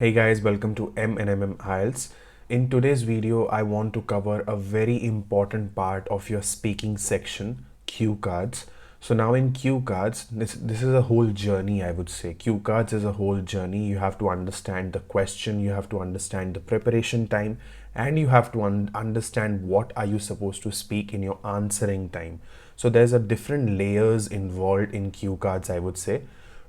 Hey guys, welcome to M&M IELTS. In today's video, I want to cover a very important part of your speaking section, cue cards. So now in cue cards, this is a whole journey, I would say. Cue cards is a whole journey. You have to understand the question, you have to understand the preparation time, and you have to understand what are you supposed to speak in your answering time. So there's a different layers involved in cue cards, I would say.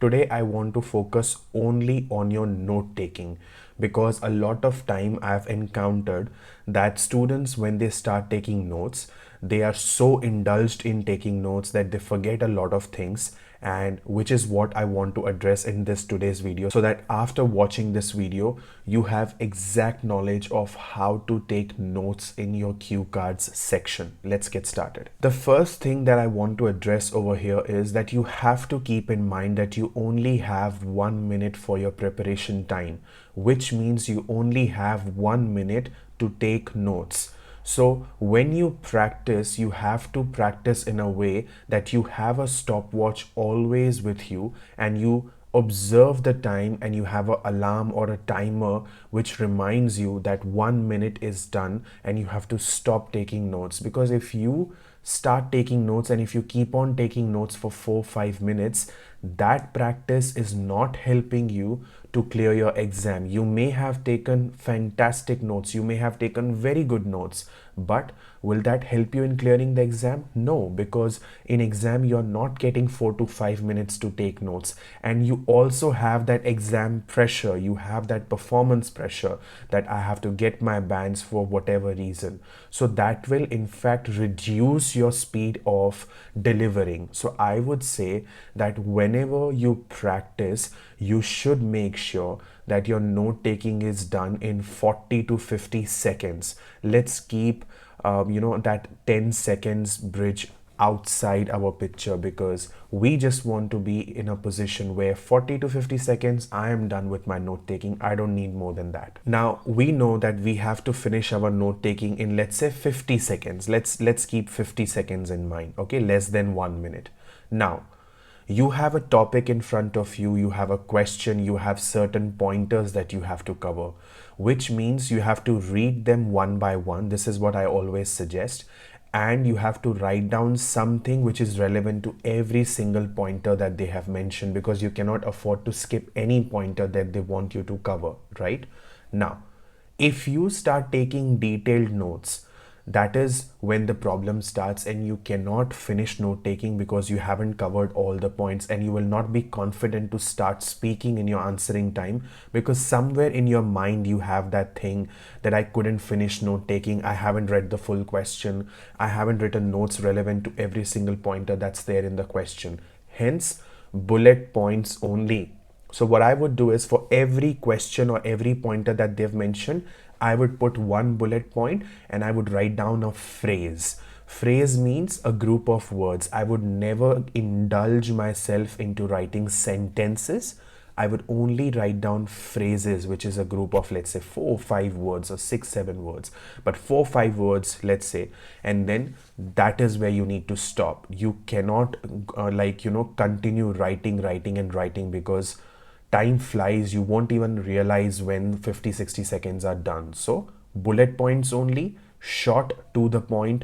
Today, I want to focus only on your note taking because a lot of time I've encountered that students, when they start taking notes, they are so indulged in taking notes that they forget a lot of things, and which is what I want to address in this today's video, so that after watching this video you have exact knowledge of how to take notes in your cue cards section. Let's get started. The first thing that I want to address over here is that you have to keep in mind that you only have 1 minute for your preparation time, which means you only have 1 minute to take notes. So when you practice, you have to practice in a way that you have a stopwatch always with you and you observe the time, and you have an alarm or a timer which reminds you that 1 minute is done and you have to stop taking notes. Because if you start taking notes and if you keep on taking notes for 4-5 minutes, that practice is not helping you to clear your exam. You may have taken fantastic notes, you may have taken very good notes, but will that help you in clearing the exam? No, because in exam you're not getting 4 to 5 minutes to take notes, and you also have that exam pressure, you have that performance pressure that I have to get my bands for whatever reason. So that will in fact reduce your speed of delivering. So I would say that whenever you practice, you should make sure that your note taking is done in 40 to 50 seconds. Let's keep that 10 seconds bridge outside our picture, because we just want to be in a position where 40 to 50 seconds I am done with my note taking. I don't need more than that. Now we know that we have to finish our note taking in, let's say, 50 seconds. Let's keep 50 seconds in mind, okay? Less than 1 minute. Now you have a topic in front of you, you have a question, you have certain pointers that you have to cover, which means you have to read them one by one. This is what I always suggest. And you have to write down something which is relevant to every single pointer that they have mentioned, because you cannot afford to skip any pointer that they want you to cover, right? Now, if you start taking detailed notes, that is when the problem starts, and you cannot finish note taking because you haven't covered all the points, and you will not be confident to start speaking in your answering time, because somewhere in your mind you have that thing that I couldn't finish note taking, I haven't read the full question, I haven't written notes relevant to every single pointer that's there in the question. Hence, bullet points only. So what I would do is, for every question or every pointer that they've mentioned, I would put one bullet point and I would write down a phrase. Phrase means a group of words. I would never indulge myself into writing sentences. I would only write down phrases, which is a group of, let's say, 4 or 5 words or 6, 7 words, but 4 or 5 words, let's say, and then that is where you need to stop. You cannot continue writing and writing, because time flies. You won't even realize when 50-60 seconds are done. So bullet points only, short to the point,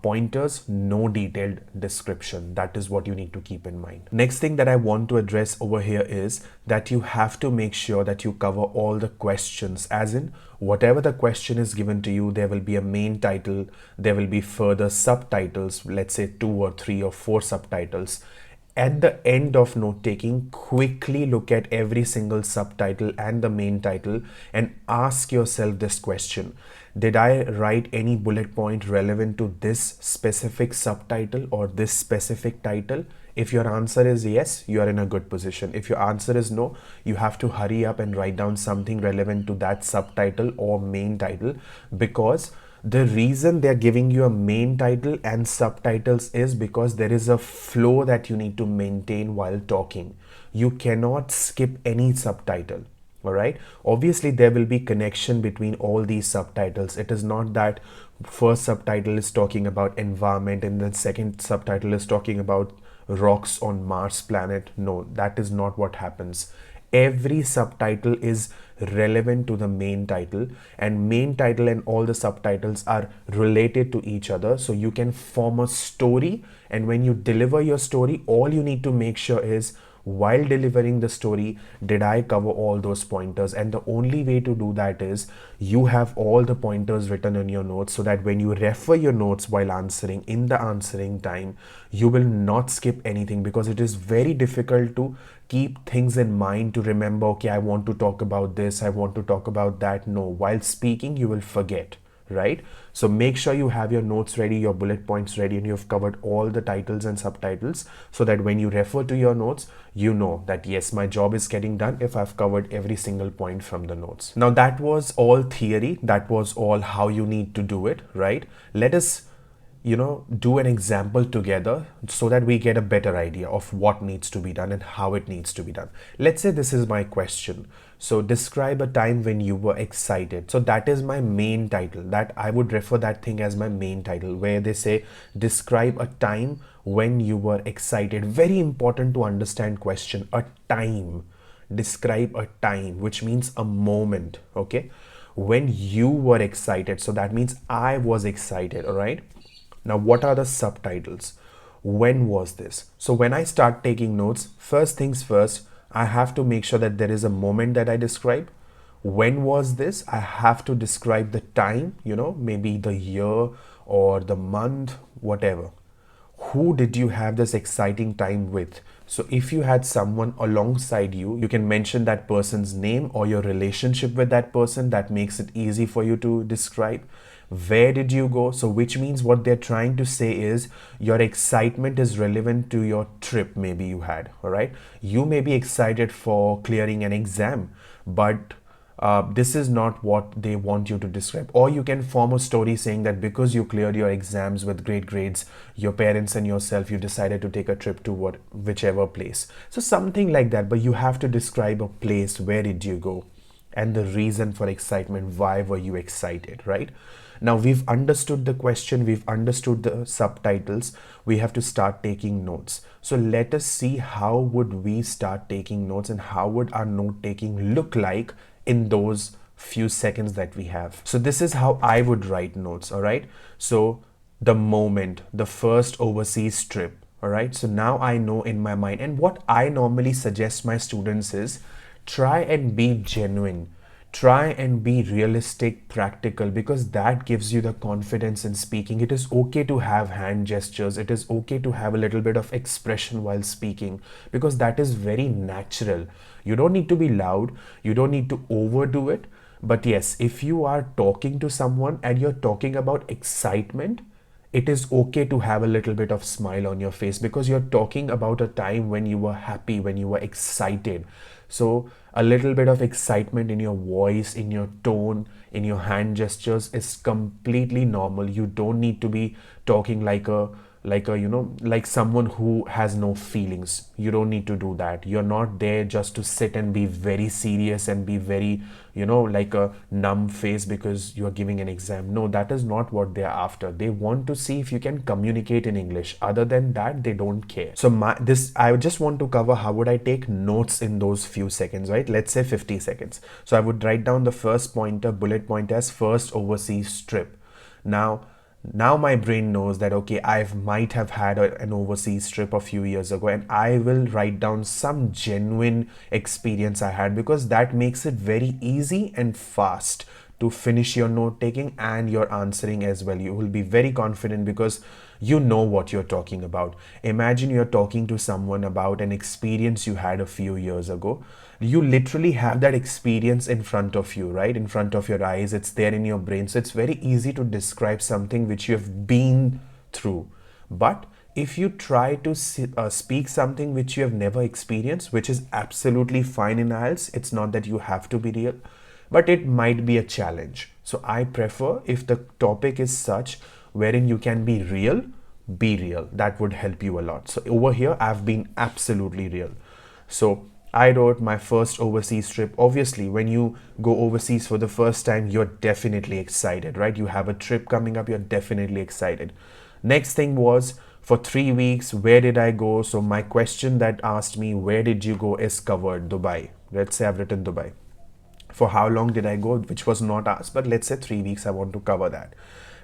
pointers, no detailed description. That is what you need to keep in mind. Next thing that I want to address over here is that you have to make sure that you cover all the questions, as in whatever the question is given to you, there will be a main title, there will be further subtitles, let's say 2 or 3 or 4 subtitles. At the end of note taking, quickly look at every single subtitle and the main title and ask yourself this question: did I write any bullet point relevant to this specific subtitle or this specific title? If your answer is yes, you are in a good position. If your answer is no, you have to hurry up and write down something relevant to that subtitle or main title, because the reason they're giving you a main title and subtitles is because there is a flow that you need to maintain while talking. You cannot skip any subtitle. All right, obviously there will be connection between all these subtitles. It is not that first subtitle is talking about environment and the second subtitle is talking about rocks on Mars planet. No, that is not what happens. every subtitle is relevant to the main title, and main title and all the subtitles are related to each other, so you can form a story. And when you deliver your story, all you need to make sure is, while delivering the story, did I cover all those pointers? And the only way to do that is you have all the pointers written in your notes, so that when you refer your notes while answering, in the answering time, you will not skip anything, because it is very difficult to keep things in mind, to remember, okay, I want to talk about this, I want to talk about that. No, while speaking you will forget, right? So make sure you have your notes ready, your bullet points ready, and you've covered all the titles and subtitles, so that when you refer to your notes, you know that yes, my job is getting done if I've covered every single point from the notes. Now that was all theory, that was all how you need to do it, right? Let us do an example together, so that we get a better idea of what needs to be done and how it needs to be done. Let's say this is my question. So describe a time when you were excited. So that is my main title, that I would refer that thing as my main title, where they say describe a time when you were excited. Very important to understand question, a time. Describe a time, which means a moment, okay? When you were excited, so that means I was excited, all right? Now, what are the subtitles? When was this? So when I start taking notes, first things first, I have to make sure that there is a moment that I describe. When was this? I have to describe the time, maybe the year or the month, whatever. Who did you have this exciting time with? So if you had someone alongside you, you can mention that person's name or your relationship with that person. That makes it easy for you to describe. Where did you go? So which means what they're trying to say is your excitement is relevant to your trip maybe you had, all right? You may be excited for clearing an exam, but this is not what they want you to describe. Or you can form a story saying that because you cleared your exams with great grades, your parents and yourself, you decided to take a trip to whichever place. So something like that, but you have to describe a place, where did you go, and the reason for excitement, why were you excited, right? Now we've understood the question, we've understood the subtitles, we have to start taking notes. So let us see how would we start taking notes, and how would our note taking look like in those few seconds that we have. So this is how I would write notes, all right? So the moment, the first overseas trip, all right? So now I know in my mind, and what I normally suggest my students is try and be genuine. Try and be realistic, practical, because that gives you the confidence in speaking. It is okay to have hand gestures. It is okay to have a little bit of expression while speaking, because that is very natural. You don't need to be loud. You don't need to overdo it. But yes, if you are talking to someone and you're talking about excitement, it is okay to have a little bit of smile on your face, because you're talking about a time when you were happy, when you were excited. So a little bit of excitement in your voice, in your tone, in your hand gestures is completely normal. You don't need to be talking like someone who has no feelings. You don't need to do that. You're not there just to sit and be very serious and be very, like a numb face because you're giving an exam. No, that is not what they're after. They want to see if you can communicate in English. Other than that, they don't care. So I just want to cover how would I take notes in those few seconds, right? Let's say 50 seconds. So I would write down the first bullet point as first overseas trip. Now my brain knows that, okay, I might have had an overseas trip a few years ago, and I will write down some genuine experience I had, because that makes it very easy and fast to finish your note taking and your answering as well. You will be very confident because you know what you're talking about. Imagine you're talking to someone about an experience you had a few years ago. You literally have that experience in front of you, right? In front of your eyes. It's there in your brain. So it's very easy to describe something which you have been through. But if you try to speak something which you have never experienced, which is absolutely fine in IELTS, it's not that you have to be real, but it might be a challenge. So I prefer, if the topic is such wherein you can be real, be real. That would help you a lot. So over here, I've been absolutely real. So I wrote my first overseas trip. Obviously, when you go overseas for the first time, you're definitely excited, right? You have a trip coming up, you're definitely excited. Next thing was, for 3 weeks, where did I go? So my question that asked me, where did you go, is covered, Dubai, Let's say I've written Dubai. For how long did I go, which was not asked, but let's say 3 weeks, I want to cover that.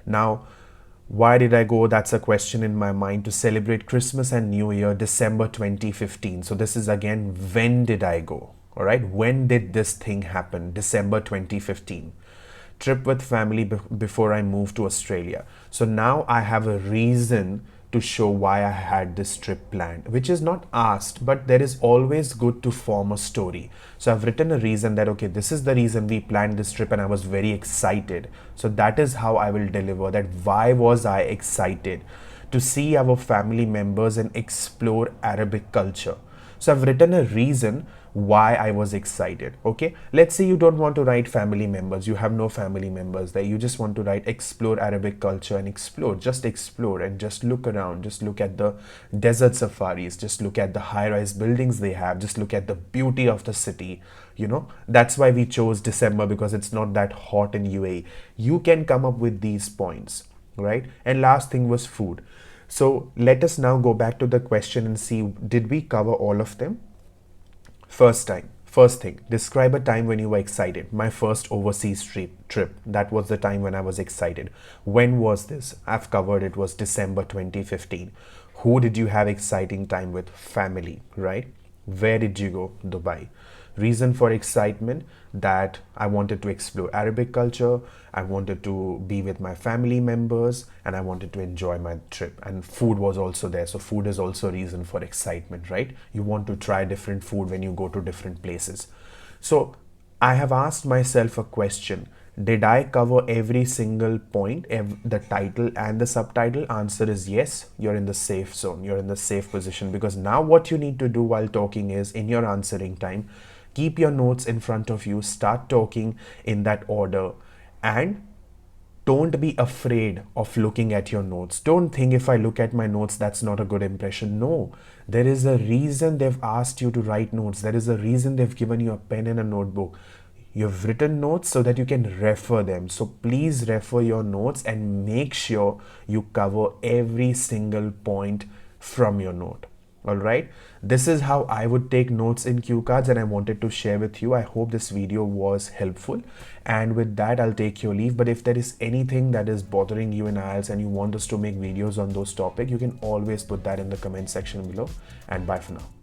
Now, why did I go? That's a question in my mind. To celebrate Christmas and New Year, December 2015. So this is again, when did I go? All right. When did this thing happen? December 2015. Trip with family before I moved to Australia. So now I have a reason to show why I had this trip planned, which is not asked, but there is always good to form a story. So I've written a reason that, okay, this is the reason we planned this trip and I was very excited. So that is how I will deliver that. Why was I excited? To see our family members and explore Arabic culture. So I've written a reason why I was excited. Okay, let's say you don't want to write family members, you have no family members there, you just want to write explore Arabic culture and explore, just explore and just look around, just look at the desert safaris, just look at the high-rise buildings they have, just look at the beauty of the city. You know, that's why we chose December, because it's not that hot in UAE. You can come up with these points, right? And last thing was food. So let us now go back to the question and see, did we cover all of them? First thing, describe a time when you were excited. My first overseas trip. That was the time when I was excited. When was this? I've covered it, was December 2015. Who did you have exciting time with? Family, right? Where did you go? Dubai. Reason for excitement, that I wanted to explore Arabic culture, I wanted to be with my family members, and I wanted to enjoy my trip. And food was also there. So food is also a reason for excitement, right? You want to try different food when you go to different places. So I have asked myself a question. Did I cover every single point, the title and the subtitle? Answer is yes. You're in the safe zone. You're in the safe position, because now what you need to do while talking is, in your answering time, keep your notes in front of you, start talking in that order, and don't be afraid of looking at your notes. Don't think, if I look at my notes, that's not a good impression. No, there is a reason they've asked you to write notes. There is a reason they've given you a pen and a notebook. You've written notes so that you can refer them. So please refer your notes and make sure you cover every single point from your note. All right, this is how I would take notes in cue cards, and I wanted to share with you. I hope this video was helpful, and with that I'll take your leave. But if there is anything that is bothering you in IELTS and you want us to make videos on those topics, you can always put that in the comment section below. And bye for now.